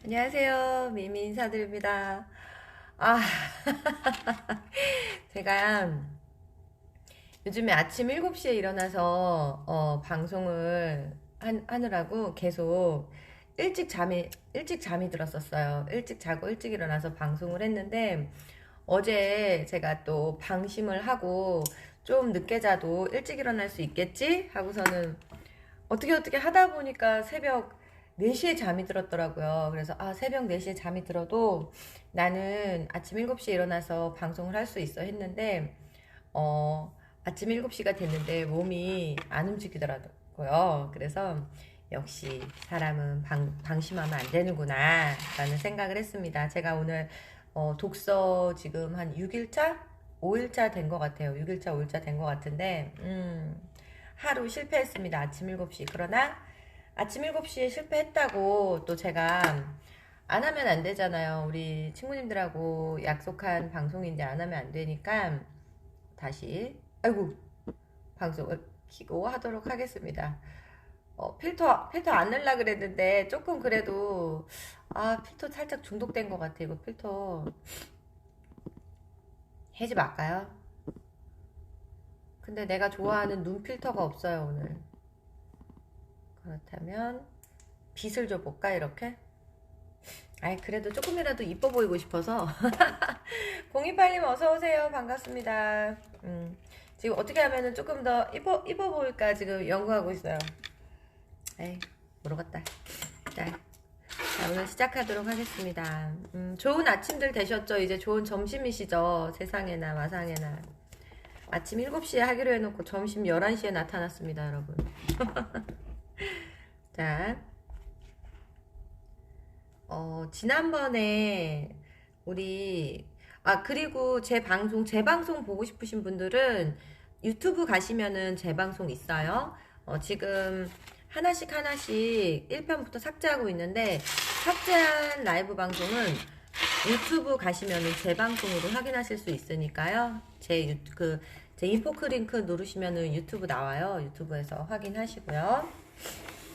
안녕하세요. 미미 인사드립니다. 아, 제가 요즘에 아침 7시에 일어나서 방송을 하느라고 계속 일찍 잠이 들었었어요. 일찍 자고 일찍 일어나서 방송을 했는데 어제 제가 또 방심을 하고 좀 늦게 자도 일찍 일어날 수 있겠지? 하고서는 어떻게 하다 보니까 새벽 4시에 잠이 들었더라고요. 그래서 새벽 4시에 잠이 들어도 나는 아침 7시에 일어나서 방송을 할 수 있어 했는데 아침 7시가 됐는데 몸이 안 움직이더라고요. 그래서 역시 사람은 방심하면 안 되는구나 라는 생각을 했습니다. 제가 오늘 독서 지금 한 6일차? 5일차 된 것 같아요. 6일차, 5일차 된 것 같은데 하루 실패했습니다. 아침 7시. 그러나 아침 7시에 실패했다고 또 제가 안 하면 안 되잖아요. 우리 친구님들하고 약속한 방송인데 안 하면 안 되니까 다시 아이고 방송을 키고 하도록 하겠습니다. 필터 안 넣으려 그랬는데 조금 그래도 필터 살짝 중독된 것 같아. 이거 필터 해지 말까요? 근데 내가 좋아하는 눈 필터가 없어요 오늘. 그렇다면 빛을 줘볼까 이렇게? 그래도 조금이라도 이뻐 보이고 싶어서 028님 어서오세요. 반갑습니다. 지금 어떻게 하면은 조금 더 이뻐 보일까 지금 연구하고 있어요. 에이, 모르겠다. 자, 오늘 시작하도록 하겠습니다. 좋은 아침들 되셨죠? 이제 좋은 점심이시죠? 세상에나 마상에나. 아침 7시에 하기로 해놓고 점심 11시에 나타났습니다, 여러분. 자, 지난번에 우리 그리고 제 방송 보고 싶으신 분들은 유튜브 가시면은 제 방송 있어요. 지금 하나씩 1편부터 삭제하고 있는데 삭제한 라이브 방송은 유튜브 가시면은 제 방송으로 확인하실 수 있으니까요. 제 인포크 링크 누르시면은 유튜브 나와요. 유튜브에서 확인하시고요.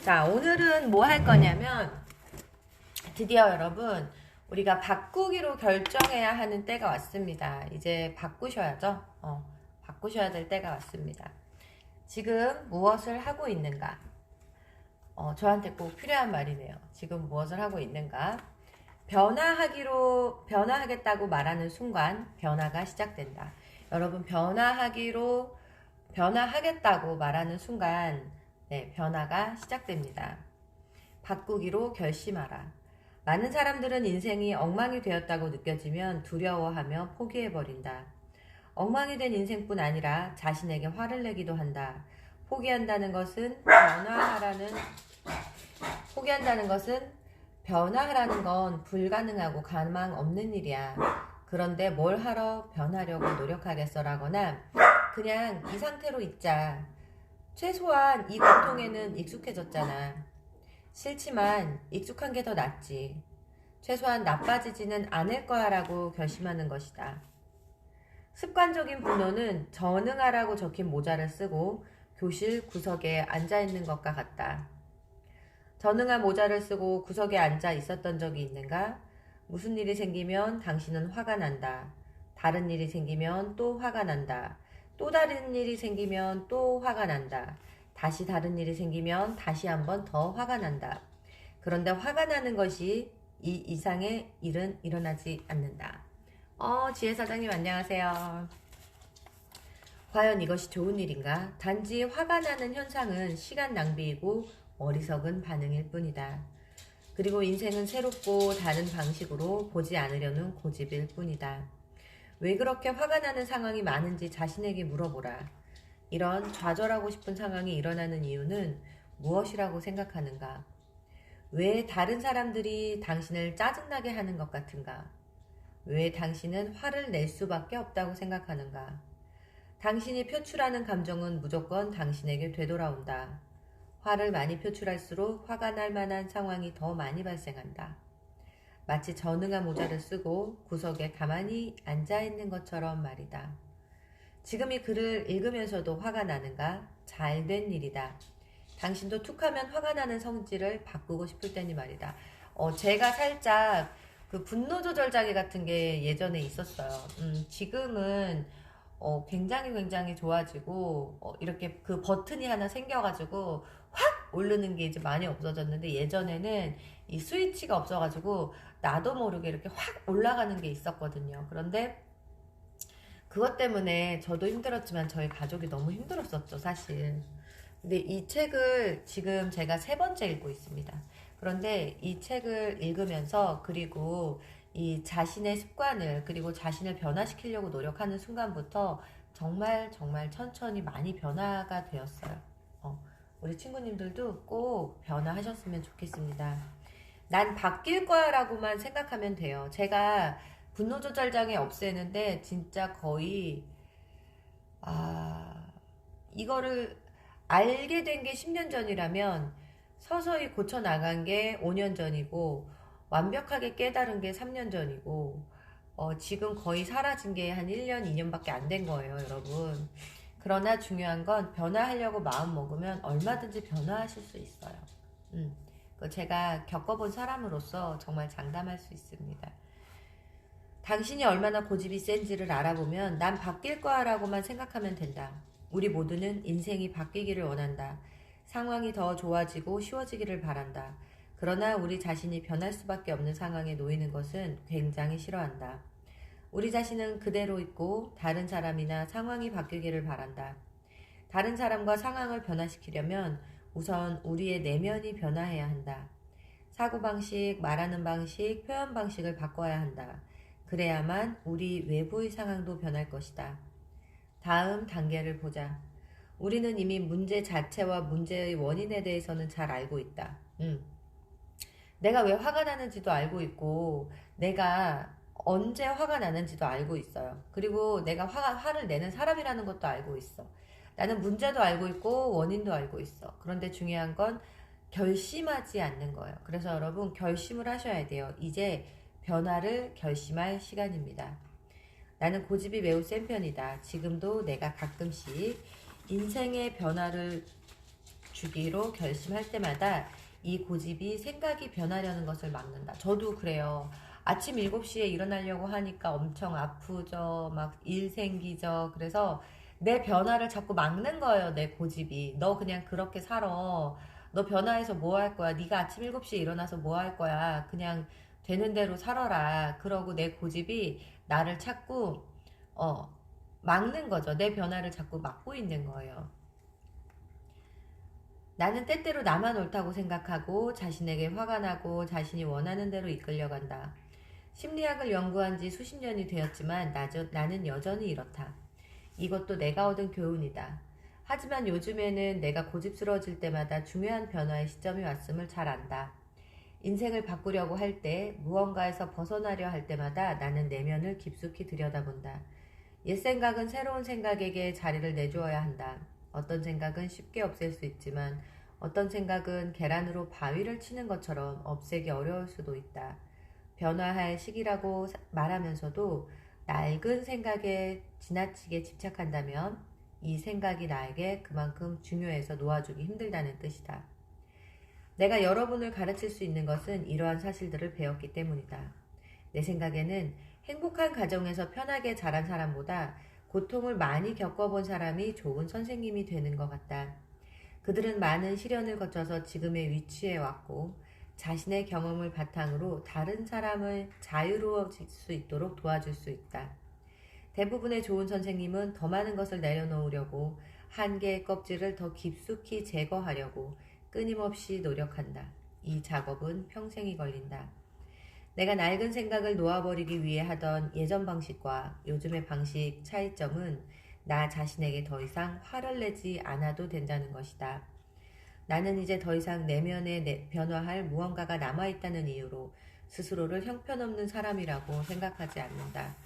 자, 오늘은 뭐 할 거냐면 드디어 여러분 우리가 바꾸기로 결정해야 하는 때가 왔습니다. 이제 바꾸셔야죠. 바꾸셔야 될 때가 왔습니다. 지금 무엇을 하고 있는가? 저한테 꼭 필요한 말이네요. 지금 무엇을 하고 있는가? 변화하겠다고 말하는 순간 변화가 시작된다. 여러분 변화하겠다고 말하는 순간 변화가 시작됩니다. 바꾸기로 결심하라. 많은 사람들은 인생이 엉망이 되었다고 느껴지면 두려워하며 포기해버린다. 엉망이 된 인생뿐 아니라 자신에게 화를 내기도 한다. 포기한다는 것은 변화하라는 건 불가능하고 가망 없는 일이야. 그런데 뭘 하러 변하려고 노력하겠어라거나 그냥 이 상태로 있자. 최소한 이 고통에는 익숙해졌잖아. 싫지만 익숙한 게 더 낫지. 최소한 나빠지지는 않을 거야 라고 결심하는 것이다. 습관적인 분노는 전응하라고 적힌 모자를 쓰고 교실 구석에 앉아있는 것과 같다. 전응한 모자를 쓰고 구석에 앉아 있었던 적이 있는가? 무슨 일이 생기면 당신은 화가 난다. 다른 일이 생기면 또 화가 난다. 또 다른 일이 생기면 또 화가 난다. 다시 다른 일이 생기면 다시 한번 더 화가 난다. 그런데 화가 나는 것이 이 이상의 일은 일어나지 않는다. 지혜사장님 안녕하세요. 과연 이것이 좋은 일인가? 단지 화가 나는 현상은 시간 낭비이고 어리석은 반응일 뿐이다. 그리고 인생은 새롭고 다른 방식으로 보지 않으려는 고집일 뿐이다. 왜 그렇게 화가 나는 상황이 많은지 자신에게 물어보라. 이런 좌절하고 싶은 상황이 일어나는 이유는 무엇이라고 생각하는가? 왜 다른 사람들이 당신을 짜증나게 하는 것 같은가? 왜 당신은 화를 낼 수밖에 없다고 생각하는가? 당신이 표출하는 감정은 무조건 당신에게 되돌아온다. 화를 많이 표출할수록 화가 날 만한 상황이 더 많이 발생한다. 마치 전응한 모자를 쓰고 구석에 가만히 앉아있는 것처럼 말이다. 지금 이 글을 읽으면서도 화가 나는가? 잘된 일이다. 당신도 툭하면 화가 나는 성질을 바꾸고 싶을 때니 말이다. 제가 살짝 그 분노 조절 장애 같은 게 예전에 있었어요. 지금은 굉장히 좋아지고 이렇게 그 버튼이 하나 생겨가지고 확 오르는 게 이제 많이 없어졌는데, 예전에는 이 스위치가 없어가지고 나도 모르게 이렇게 확 올라가는 게 있었거든요. 그런데 그것 때문에 저도 힘들었지만 저희 가족이 너무 힘들었었죠, 사실. 근데 이 책을 지금 제가 세 번째 읽고 있습니다. 그런데 이 책을 읽으면서, 그리고 이 자신의 습관을, 그리고 자신을 변화시키려고 노력하는 순간부터 정말 천천히 많이 변화가 되었어요. 우리 친구님들도 꼭 변화하셨으면 좋겠습니다. 난 바뀔 거야 라고만 생각하면 돼요. 제가 분노조절장애 없애는데 진짜 거의, 이거를 알게 된 게 10년 전이라면 서서히 고쳐 나간 게 5년 전이고, 완벽하게 깨달은 게 3년 전이고, 지금 거의 사라진 게 한 1년, 2년밖에 안 된 거예요, 여러분. 그러나 중요한 건 변화하려고 마음 먹으면 얼마든지 변화하실 수 있어요. 제가 겪어본 사람으로서 정말 장담할 수 있습니다. 당신이 얼마나 고집이 센지를 알아보면 난 바뀔 거야 라고만 생각하면 된다. 우리 모두는 인생이 바뀌기를 원한다. 상황이 더 좋아지고 쉬워지기를 바란다. 그러나 우리 자신이 변할 수밖에 없는 상황에 놓이는 것은 굉장히 싫어한다. 우리 자신은 그대로 있고 다른 사람이나 상황이 바뀌기를 바란다. 다른 사람과 상황을 변화시키려면 우선 우리의 내면이 변화해야 한다. 사고방식, 말하는 방식, 표현 방식을 바꿔야 한다. 그래야만 우리 외부의 상황도 변할 것이다. 다음 단계를 보자. 우리는 이미 문제 자체와 문제의 원인에 대해서는 잘 알고 있다. 내가 왜 화가 나는지도 알고 있고, 내가 언제 화가 나는지도 알고 있어요. 그리고 내가 화를 내는 사람이라는 것도 알고 있어. 나는 문제도 알고 있고 원인도 알고 있어. 그런데 중요한 건 결심하지 않는 거예요. 그래서 여러분, 결심을 하셔야 돼요. 이제 변화를 결심할 시간입니다. 나는 고집이 매우 센 편이다. 지금도 내가 가끔씩 인생의 변화를 주기로 결심할 때마다 이 고집이 생각이 변하려는 것을 막는다. 저도 그래요. 아침 7시에 일어나려고 하니까 엄청 아프죠. 막 일 생기죠. 그래서 내 변화를 자꾸 막는 거예요. 내 고집이. 너 그냥 그렇게 살아. 너 변화해서 뭐 할 거야? 네가 아침 7시에 일어나서 뭐 할 거야? 그냥 되는 대로 살아라. 그러고 내 고집이 나를 자꾸 막는 거죠. 내 변화를 자꾸 막고 있는 거예요. 나는 때때로 나만 옳다고 생각하고 자신에게 화가 나고 자신이 원하는 대로 이끌려간다. 심리학을 연구한 지 수십 년이 되었지만 나는 여전히 이렇다. 이것도 내가 얻은 교훈이다. 하지만 요즘에는 내가 고집스러워질 때마다 중요한 변화의 시점이 왔음을 잘 안다. 인생을 바꾸려고 할 때, 무언가에서 벗어나려 할 때마다 나는 내면을 깊숙이 들여다본다. 옛 생각은 새로운 생각에게 자리를 내주어야 한다. 어떤 생각은 쉽게 없앨 수 있지만 어떤 생각은 계란으로 바위를 치는 것처럼 없애기 어려울 수도 있다. 변화할 시기라고 말하면서도 낡은 생각에 지나치게 집착한다면 이 생각이 나에게 그만큼 중요해서 놓아주기 힘들다는 뜻이다. 내가 여러분을 가르칠 수 있는 것은 이러한 사실들을 배웠기 때문이다. 내 생각에는 행복한 가정에서 편하게 자란 사람보다 고통을 많이 겪어본 사람이 좋은 선생님이 되는 것 같다. 그들은 많은 시련을 거쳐서 지금의 위치에 왔고 자신의 경험을 바탕으로 다른 사람을 자유로워질 수 있도록 도와줄 수 있다. 대부분의 좋은 선생님은 더 많은 것을 내려놓으려고 한계의 껍질을 더 깊숙이 제거하려고 끊임없이 노력한다. 이 작업은 평생이 걸린다. 내가 낡은 생각을 놓아버리기 위해 하던 예전 방식과 요즘의 방식 차이점은 나 자신에게 더 이상 화를 내지 않아도 된다는 것이다. 나는 이제 더 이상 내면에 변화할 무언가가 남아있다는 이유로 스스로를 형편없는 사람이라고 생각하지 않는다.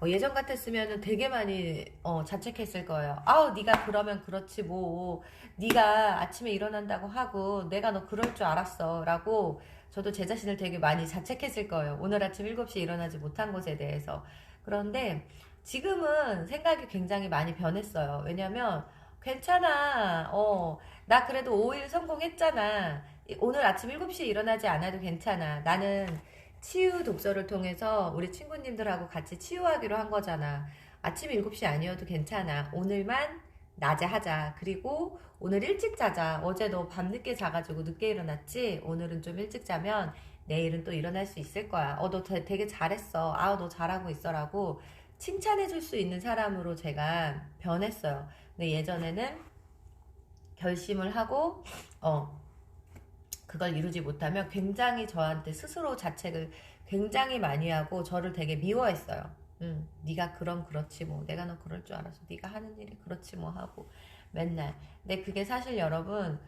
예전 같았으면 되게 많이 자책했을 거예요. 아우, 네가 그러면 그렇지 뭐. 네가 아침에 일어난다고 하고 내가 너 그럴 줄 알았어 라고 저도 제 자신을 되게 많이 자책했을 거예요. 오늘 아침 7시에 일어나지 못한 것에 대해서. 그런데 지금은 생각이 굉장히 많이 변했어요. 왜냐면 괜찮아. 나 그래도 5일 성공했잖아. 오늘 아침 7시에 일어나지 않아도 괜찮아. 나는 치유 독서를 통해서 우리 친구님들하고 같이 치유하기로 한 거잖아. 아침 7시 아니어도 괜찮아. 오늘만 낮에 하자. 그리고 오늘 일찍 자자. 어제 너 밤늦게 자가지고 늦게 일어났지? 오늘은 좀 일찍 자면 내일은 또 일어날 수 있을 거야. 너 되게 잘했어. 너 잘하고 있어라고 칭찬해줄 수 있는 사람으로 제가 변했어요. 근데 예전에는 결심을 하고, 그걸 이루지 못하면 굉장히 저한테 스스로 자책을 굉장히 많이 하고 저를 되게 미워했어요. 네가 그럼 그렇지 뭐. 내가 너 그럴 줄 알았어. 네가 하는 일이 그렇지 뭐 하고 맨날. 근데 그게 사실 여러분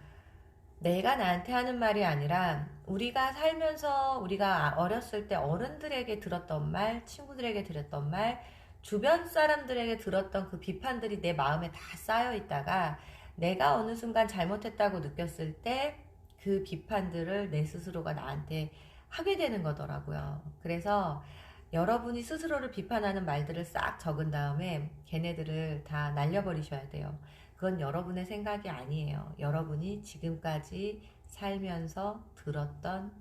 내가 나한테 하는 말이 아니라 우리가 살면서 우리가 어렸을 때 어른들에게 들었던 말, 친구들에게 들었던 말, 주변 사람들에게 들었던 그 비판들이 내 마음에 다 쌓여 있다가 내가 어느 순간 잘못했다고 느꼈을 때 그 비판들을 내 스스로가 나한테 하게 되는 거더라고요. 그래서 여러분이 스스로를 비판하는 말들을 싹 적은 다음에 걔네들을 다 날려버리셔야 돼요. 그건 여러분의 생각이 아니에요. 여러분이 지금까지 살면서 들었던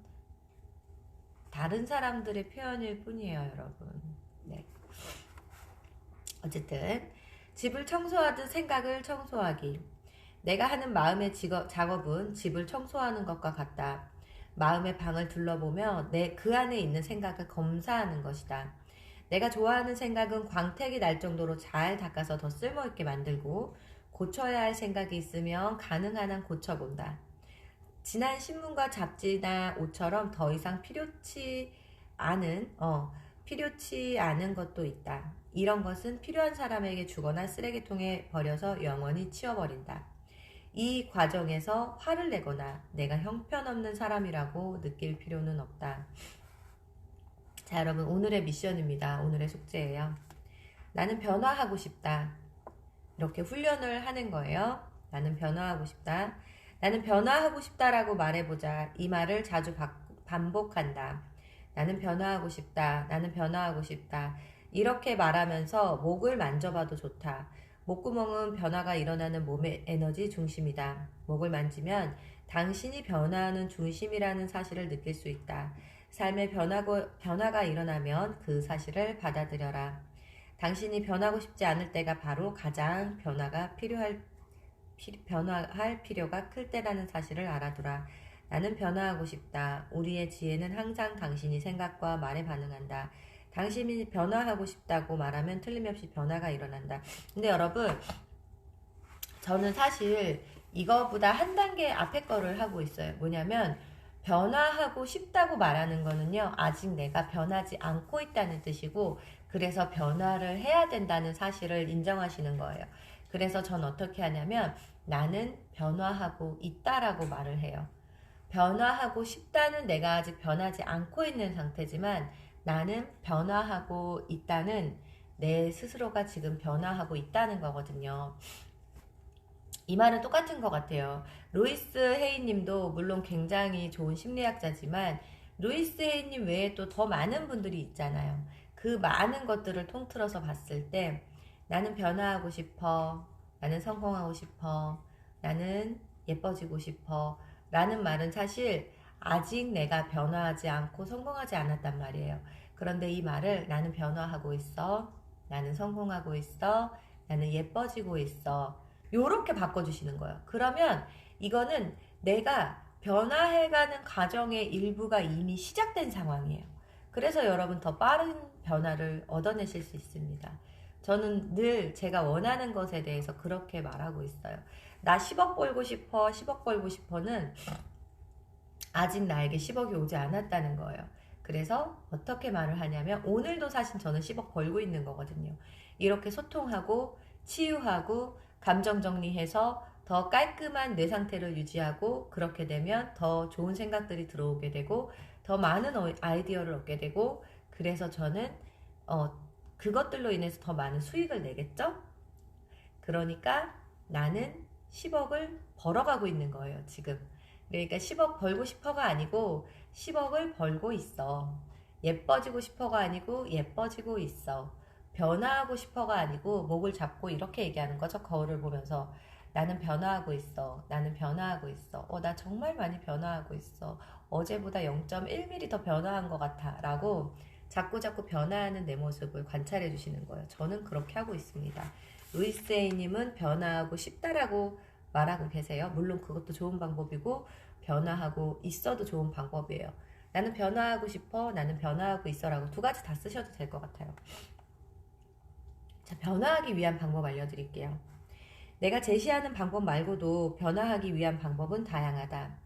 다른 사람들의 표현일 뿐이에요, 여러분. 네. 어쨌든 집을 청소하듯 생각을 청소하기. 내가 하는 마음의 작업은 집을 청소하는 것과 같다. 마음의 방을 둘러보며 그 안에 있는 생각을 검사하는 것이다. 내가 좋아하는 생각은 광택이 날 정도로 잘 닦아서 더 쓸모있게 만들고 고쳐야 할 생각이 있으면 가능한 한 고쳐본다. 지난 신문과 잡지나 옷처럼 더 이상 필요치 않은 것도 있다. 이런 것은 필요한 사람에게 주거나 쓰레기통에 버려서 영원히 치워버린다. 이 과정에서 화를 내거나 내가 형편없는 사람이라고 느낄 필요는 없다. 자, 여러분 오늘의 미션입니다. 오늘의 숙제예요. 나는 변화하고 싶다. 이렇게 훈련을 하는 거예요. 나는 변화하고 싶다. 나는 변화하고 싶다라고 말해보자. 이 말을 자주 반복한다. 나는 변화하고 싶다. 나는 변화하고 싶다. 이렇게 말하면서 목을 만져봐도 좋다. 목구멍은 변화가 일어나는 몸의 에너지 중심이다. 목을 만지면 당신이 변화하는 중심이라는 사실을 느낄 수 있다. 삶에 변화가 일어나면 그 사실을 받아들여라. 당신이 변하고 싶지 않을 때가 바로 가장 변화할 필요가 클 때라는 사실을 알아두라. 나는 변화하고 싶다. 우리의 지혜는 항상 당신이 생각과 말에 반응한다. 당신이 변화하고 싶다고 말하면 틀림없이 변화가 일어난다. 근데 여러분, 저는 사실 이거보다 한 단계 앞에 거를 하고 있어요. 뭐냐면 변화하고 싶다고 말하는 거는요, 아직 내가 변하지 않고 있다는 뜻이고, 그래서 변화를 해야 된다는 사실을 인정하시는 거예요. 그래서 전 어떻게 하냐면 나는 변화하고 있다라고 말을 해요. 변화하고 싶다는 내가 아직 변하지 않고 있는 상태지만 나는 변화하고 있다는 내 스스로가 지금 변화하고 있다는 거거든요. 이 말은 똑같은 것 같아요. 루이스 헤이 님도 물론 굉장히 좋은 심리학자지만 루이스 헤이 님 외에 또 더 많은 분들이 있잖아요. 그 많은 것들을 통틀어서 봤을 때 나는 변화하고 싶어. 나는 성공하고 싶어. 나는 예뻐지고 싶어. 라는 말은 사실 아직 내가 변화하지 않고 성공하지 않았단 말이에요. 그런데 이 말을 나는 변화하고 있어. 나는 성공하고 있어. 나는 예뻐지고 있어. 요렇게 바꿔주시는 거예요. 그러면 이거는 내가 변화해가는 과정의 일부가 이미 시작된 상황이에요. 그래서 여러분 더 빠른 변화를 얻어내실 수 있습니다. 저는 늘 제가 원하는 것에 대해서 그렇게 말하고 있어요. 나 10억 벌고 싶어, 10억 벌고 싶어는 아직 나에게 10억이 오지 않았다는 거예요. 그래서 어떻게 말을 하냐면 오늘도 사실 저는 10억 벌고 있는 거거든요. 이렇게 소통하고 치유하고 감정 정리해서 더 깔끔한 뇌 상태를 유지하고 그렇게 되면 더 좋은 생각들이 들어오게 되고 더 많은 아이디어를 얻게 되고 그래서 저는 그것들로 인해서 더 많은 수익을 내겠죠? 그러니까 나는 10억을 벌어가고 있는 거예요, 지금. 그러니까 10억 벌고 싶어가 아니고 10억을 벌고 있어. 예뻐지고 싶어가 아니고 예뻐지고 있어. 변화하고 싶어가 아니고 목을 잡고 이렇게 얘기하는 거죠. 거울을 보면서 나는 변화하고 있어. 나는 변화하고 있어. 나 정말 많이 변화하고 있어. 어제보다 0.1mm 더 변화한 것 같아. 라고 자꾸 변화하는 내 모습을 관찰해 주시는 거예요. 저는 그렇게 하고 있습니다. 루이스에이님은 변화하고 싶다라고 말하고 계세요. 물론 그것도 좋은 방법이고 변화하고 있어도 좋은 방법이에요. 나는 변화하고 싶어. 나는 변화하고 있어라고 두 가지 다 쓰셔도 될 것 같아요. 자, 변화하기 위한 방법 알려드릴게요. 내가 제시하는 방법 말고도 변화하기 위한 방법은 다양하다.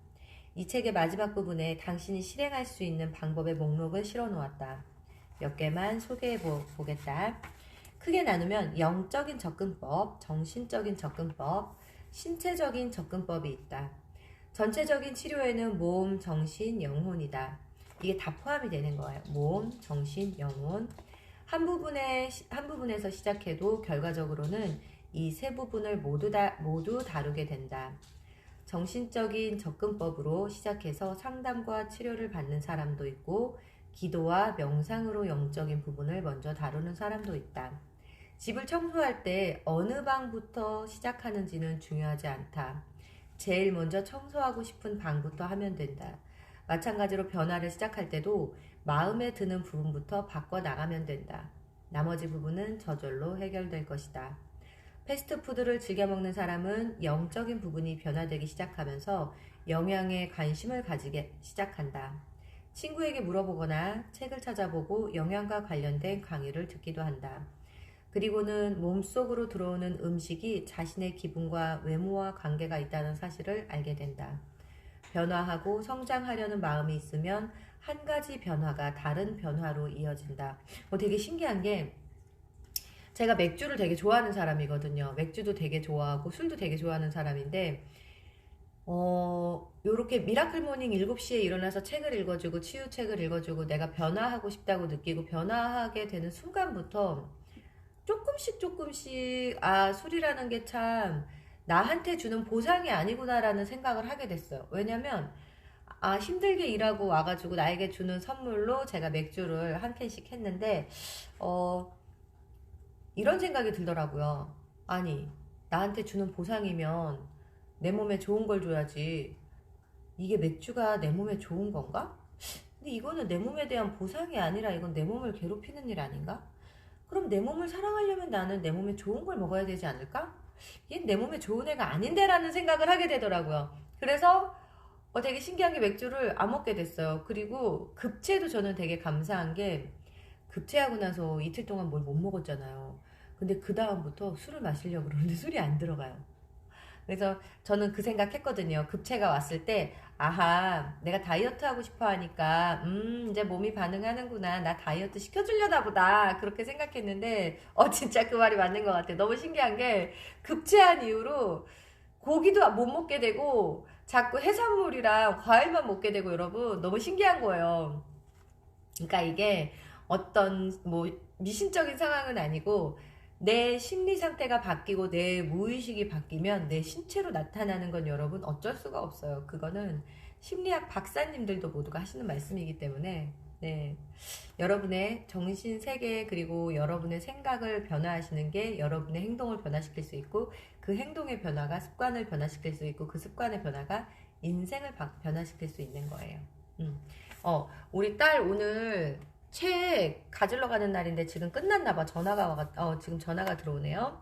이 책의 마지막 부분에 당신이 실행할 수 있는 방법의 목록을 실어 놓았다. 몇 개만 소개해 보겠다. 크게 나누면 영적인 접근법, 정신적인 접근법, 신체적인 접근법이 있다. 전체적인 치료에는 몸, 정신, 영혼이다. 이게 다 포함이 되는 거예요. 몸, 정신, 영혼. 한 부분에서 시작해도 결과적으로는 이 세 부분을 모두 다루게 된다. 정신적인 접근법으로 시작해서 상담과 치료를 받는 사람도 있고 기도와 명상으로 영적인 부분을 먼저 다루는 사람도 있다. 집을 청소할 때 어느 방부터 시작하는지는 중요하지 않다. 제일 먼저 청소하고 싶은 방부터 하면 된다. 마찬가지로 변화를 시작할 때도 마음에 드는 부분부터 바꿔나가면 된다. 나머지 부분은 저절로 해결될 것이다. 패스트푸드를 즐겨 먹는 사람은 영적인 부분이 변화되기 시작하면서 영양에 관심을 가지게 시작한다. 친구에게 물어보거나 책을 찾아보고 영양과 관련된 강의를 듣기도 한다. 그리고는 몸속으로 들어오는 음식이 자신의 기분과 외모와 관계가 있다는 사실을 알게 된다. 변화하고 성장하려는 마음이 있으면 한 가지 변화가 다른 변화로 이어진다. 되게 신기한 게 제가 맥주를 되게 좋아하는 사람이거든요. 맥주도 되게 좋아하고 술도 되게 좋아하는 사람인데 요렇게 미라클 모닝 7시에 일어나서 책을 읽어주고 치유책을 읽어주고 내가 변화하고 싶다고 느끼고 변화하게 되는 순간부터 조금씩 술이라는 게 참 나한테 주는 보상이 아니구나라는 생각을 하게 됐어요. 왜냐면 힘들게 일하고 와가지고 나에게 주는 선물로 제가 맥주를 한 캔씩 했는데 이런 생각이 들더라고요. 아니, 나한테 주는 보상이면 내 몸에 좋은 걸 줘야지. 이게 맥주가 내 몸에 좋은 건가? 근데 이거는 내 몸에 대한 보상이 아니라 이건 내 몸을 괴롭히는 일 아닌가? 그럼 내 몸을 사랑하려면 나는 내 몸에 좋은 걸 먹어야 되지 않을까? 얘는 내 몸에 좋은 애가 아닌데 라는 생각을 하게 되더라고요. 그래서 되게 신기한 게 맥주를 안 먹게 됐어요. 그리고 급체도 저는 되게 감사한 게 급체하고 나서 이틀 동안 뭘 못 먹었잖아요. 근데 그 다음부터 술을 마시려고 그러는데 술이 안 들어가요. 그래서 저는 그 생각했거든요. 급체가 왔을 때 아하, 내가 다이어트 하고 싶어 하니까 이제 몸이 반응하는구나. 나 다이어트 시켜주려나 보다. 그렇게 생각했는데 진짜 그 말이 맞는 것 같아요. 너무 신기한 게 급체한 이후로 고기도 못 먹게 되고 자꾸 해산물이랑 과일만 먹게 되고 여러분 너무 신기한 거예요. 그러니까 이게 어떤 미신적인 상황은 아니고 내 심리 상태가 바뀌고 내 무의식이 바뀌면 내 신체로 나타나는 건 여러분 어쩔 수가 없어요. 그거는 심리학 박사님들도 모두가 하시는 말씀이기 때문에 네, 여러분의 정신 세계 그리고 여러분의 생각을 변화하시는 게 여러분의 행동을 변화시킬 수 있고 그 행동의 변화가 습관을 변화시킬 수 있고 그 습관의 변화가 인생을 변화시킬 수 있는 거예요. 우리 딸 오늘 책 가지러 가는 날인데 지금 끝났나 봐. 지금 전화가 들어오네요.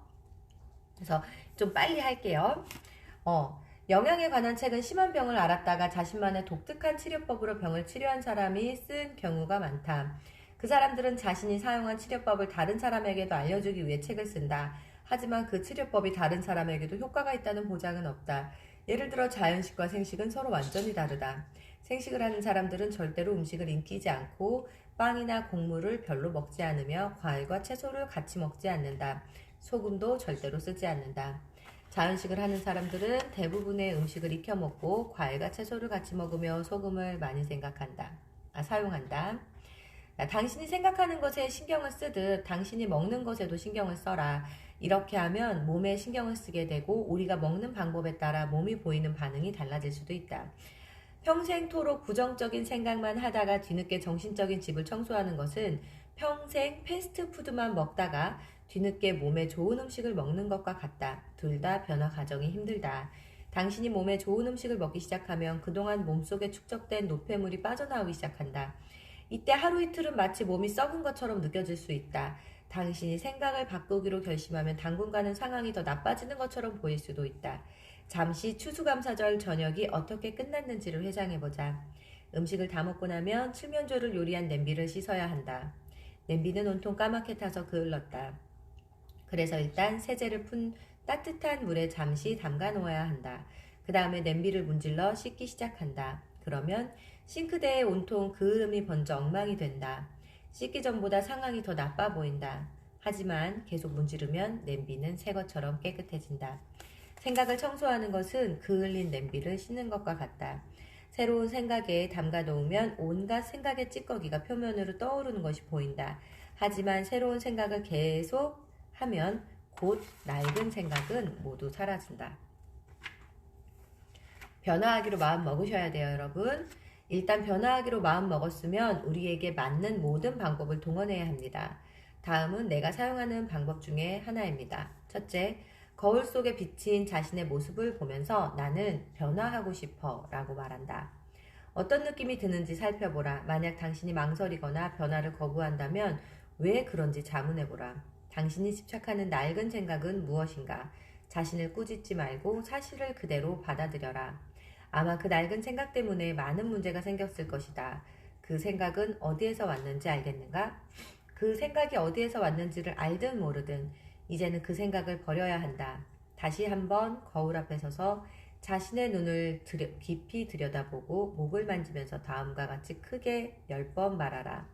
그래서 좀 빨리 할게요. 영양에 관한 책은 심한 병을 앓았다가 자신만의 독특한 치료법으로 병을 치료한 사람이 쓴 경우가 많다. 그 사람들은 자신이 사용한 치료법을 다른 사람에게도 알려주기 위해 책을 쓴다. 하지만 그 치료법이 다른 사람에게도 효과가 있다는 보장은 없다. 예를 들어 자연식과 생식은 서로 완전히 다르다. 생식을 하는 사람들은 절대로 음식을 인기지 않고 빵이나 곡물을 별로 먹지 않으며 과일과 채소를 같이 먹지 않는다. 소금도 절대로 쓰지 않는다. 자연식을 하는 사람들은 대부분의 음식을 익혀 먹고 과일과 채소를 같이 먹으며 소금을 많이 사용한다. 당신이 생각하는 것에 신경을 쓰듯 당신이 먹는 것에도 신경을 써라. 이렇게 하면 몸에 신경을 쓰게 되고 우리가 먹는 방법에 따라 몸이 보이는 반응이 달라질 수도 있다. 평생토록 부정적인 생각만 하다가 뒤늦게 정신적인 집을 청소하는 것은 평생 패스트푸드만 먹다가 뒤늦게 몸에 좋은 음식을 먹는 것과 같다. 둘 다 변화 과정이 힘들다. 당신이 몸에 좋은 음식을 먹기 시작하면 그동안 몸속에 축적된 노폐물이 빠져나오기 시작한다. 이때 하루 이틀은 마치 몸이 썩은 것처럼 느껴질 수 있다. 당신이 생각을 바꾸기로 결심하면 당분간은 상황이 더 나빠지는 것처럼 보일 수도 있다. 잠시 추수감사절 저녁이 어떻게 끝났는지를 회상해보자. 음식을 다 먹고 나면 칠면조를 요리한 냄비를 씻어야 한다. 냄비는 온통 까맣게 타서 그을렀다. 그래서 일단 세제를 푼 따뜻한 물에 잠시 담가 놓아야 한다. 그 다음에 냄비를 문질러 씻기 시작한다. 그러면 싱크대에 온통 그을음이 번져 엉망이 된다. 씻기 전보다 상황이 더 나빠 보인다. 하지만 계속 문지르면 냄비는 새 것처럼 깨끗해진다. 생각을 청소하는 것은 그을린 냄비를 씻는 것과 같다. 새로운 생각에 담가 놓으면 온갖 생각의 찌꺼기가 표면으로 떠오르는 것이 보인다. 하지만 새로운 생각을 계속 하면 곧 낡은 생각은 모두 사라진다. 변화하기로 마음 먹으셔야 돼요, 여러분. 일단 변화하기로 마음 먹었으면 우리에게 맞는 모든 방법을 동원해야 합니다. 다음은 내가 사용하는 방법 중에 하나입니다. 첫째, 거울 속에 비친 자신의 모습을 보면서 나는 변화하고 싶어 라고 말한다. 어떤 느낌이 드는지 살펴보라. 만약 당신이 망설이거나 변화를 거부한다면 왜 그런지 자문해보라. 당신이 집착하는 낡은 생각은 무엇인가? 자신을 꾸짖지 말고 사실을 그대로 받아들여라. 아마 그 낡은 생각 때문에 많은 문제가 생겼을 것이다. 그 생각은 어디에서 왔는지 알겠는가? 그 생각이 어디에서 왔는지를 알든 모르든 이제는 그 생각을 버려야 한다. 다시 한번 거울 앞에 서서 자신의 눈을 깊이 들여다보고 목을 만지면서 다음과 같이 크게 10번 말하라.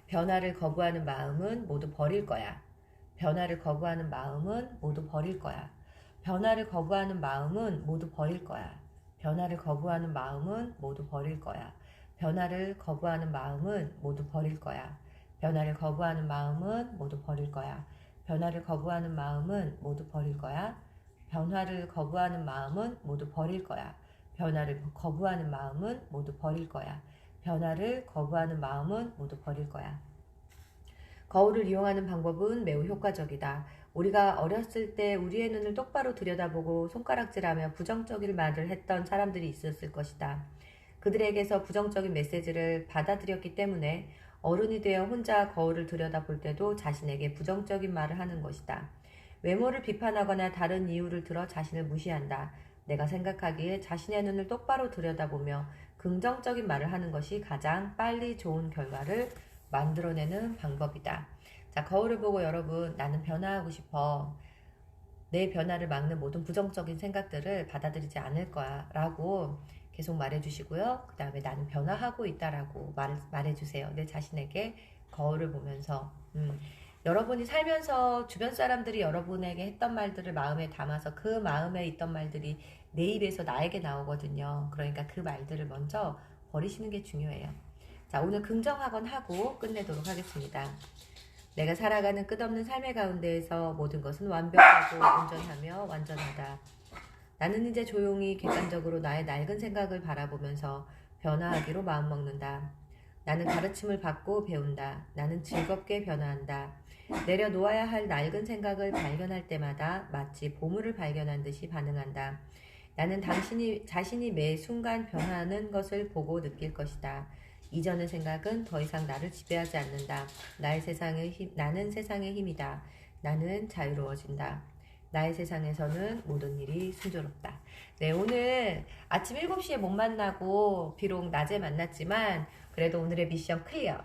변화를 거부하는 마음은 모두 버릴 거야. 변화를 거부하는 마음은 모두 버릴 거야. 변화를 거부하는 마음은 모두 버릴 거야. 변화를 거부하는 마음은 모두 버릴 거야. 변화를 거부하는 마음은 모두 버릴 거야. 변화를 거부하는 마음은 모두 버릴 거야. 변화를 거부하는 마음은 모두 버릴 거야. 변화를 거부하는 마음은 모두 버릴 거야. 변화를 거부하는 마음은 모두 버릴 거야. 변화를 거부하는 마음은 모두 버릴 거야. 거울을 이용하는 방법은 매우 효과적이다. 우리가 어렸을 때 우리의 눈을 똑바로 들여다보고 손가락질하며 부정적인 말을 했던 사람들이 있었을 것이다. 그들에게서 부정적인 메시지를 받아들였기 때문에 어른이 되어 혼자 거울을 들여다볼 때도 자신에게 부정적인 말을 하는 것이다. 외모를 비판하거나 다른 이유를 들어 자신을 무시한다. 내가 생각하기에 자신의 눈을 똑바로 들여다보며 긍정적인 말을 하는 것이 가장 빨리 좋은 결과를 만들어내는 방법이다. 자, 거울을 보고 여러분, 나는 변화하고 싶어. 내 변화를 막는 모든 부정적인 생각들을 받아들이지 않을 거야 라고 계속 말해주시고요. 그 다음에 나는 변화하고 있다라고 말해주세요. 내 자신에게 거울을 보면서 여러분이 살면서 주변 사람들이 여러분에게 했던 말들을 마음에 담아서 그 마음에 있던 말들이 내 입에서 나에게 나오거든요. 그러니까 그 말들을 먼저 버리시는 게 중요해요. 자, 오늘 긍정학원 하고 끝내도록 하겠습니다. 내가 살아가는 끝없는 삶의 가운데에서 모든 것은 완벽하고 온전하며 완전하다. 나는 이제 조용히 객관적으로 나의 낡은 생각을 바라보면서 변화하기로 마음먹는다. 나는 가르침을 받고 배운다. 나는 즐겁게 변화한다. 내려놓아야 할 낡은 생각을 발견할 때마다 마치 보물을 발견한 듯이 반응한다. 나는 자신이 매 순간 변화하는 것을 보고 느낄 것이다. 이전의 생각은 더 이상 나를 지배하지 않는다. 나는 세상의 힘이다. 나는 자유로워진다. 나의 세상에서는 모든 일이 순조롭다. 네, 오늘 아침 7시에 못 만나고 비록 낮에 만났지만 그래도 오늘의 미션 클리어.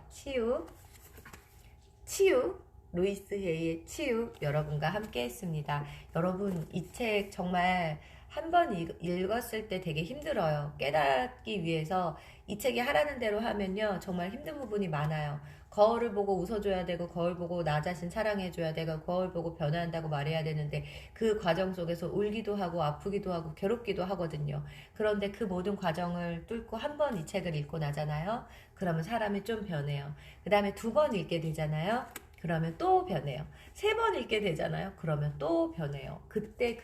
치유, 루이스 헤이의 치유 여러분과 함께 했습니다. 여러분, 이 책 정말 한 번 읽었을 때 되게 힘들어요. 깨닫기 위해서 이 책이 하라는 대로 하면요 정말 힘든 부분이 많아요. 거울을 보고 웃어줘야 되고, 거울 보고 나 자신 사랑해줘야 되고, 거울 보고 변화한다고 말해야 되는데 그 과정 속에서 울기도 하고 아프기도 하고 괴롭기도 하거든요. 그런데 그 모든 과정을 뚫고 한 번 이 책을 읽고 나잖아요. 그러면 사람이 좀 변해요. 그 다음에 2번 읽게 되잖아요. 그러면 또 변해요. 3번 읽게 되잖아요. 그러면 또 변해요. 그때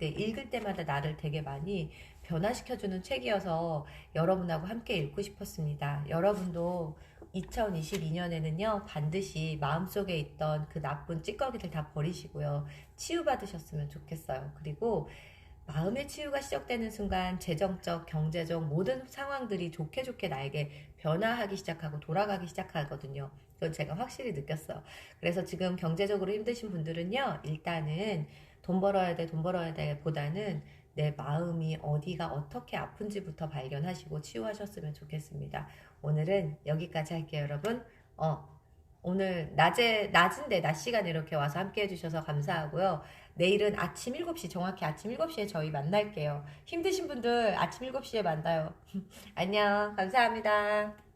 읽을 때마다 나를 되게 많이 변화시켜주는 책이어서 여러분하고 함께 읽고 싶었습니다. 여러분도 2022년에는요, 반드시 마음속에 있던 그 나쁜 찌꺼기들 다 버리시고요, 치유받으셨으면 좋겠어요. 그리고 마음의 치유가 시작되는 순간 재정적, 경제적 모든 상황들이 좋게 좋게 나에게 변화하기 시작하고 돌아가기 시작하거든요. 그건 제가 확실히 느꼈어요. 그래서 지금 경제적으로 힘드신 분들은요, 일단은 돈 벌어야 돼, 돈 벌어야 돼 보다는 내 마음이 어디가 어떻게 아픈지부터 발견하시고 치유하셨으면 좋겠습니다. 오늘은 여기까지 할게요, 여러분. 오늘 낮인데 낮 시간에 이렇게 와서 함께 해주셔서 감사하고요. 내일은 아침 7시, 정확히 아침 7시에 저희 만날게요. 힘드신 분들 아침 7시에 만나요. 안녕. 감사합니다.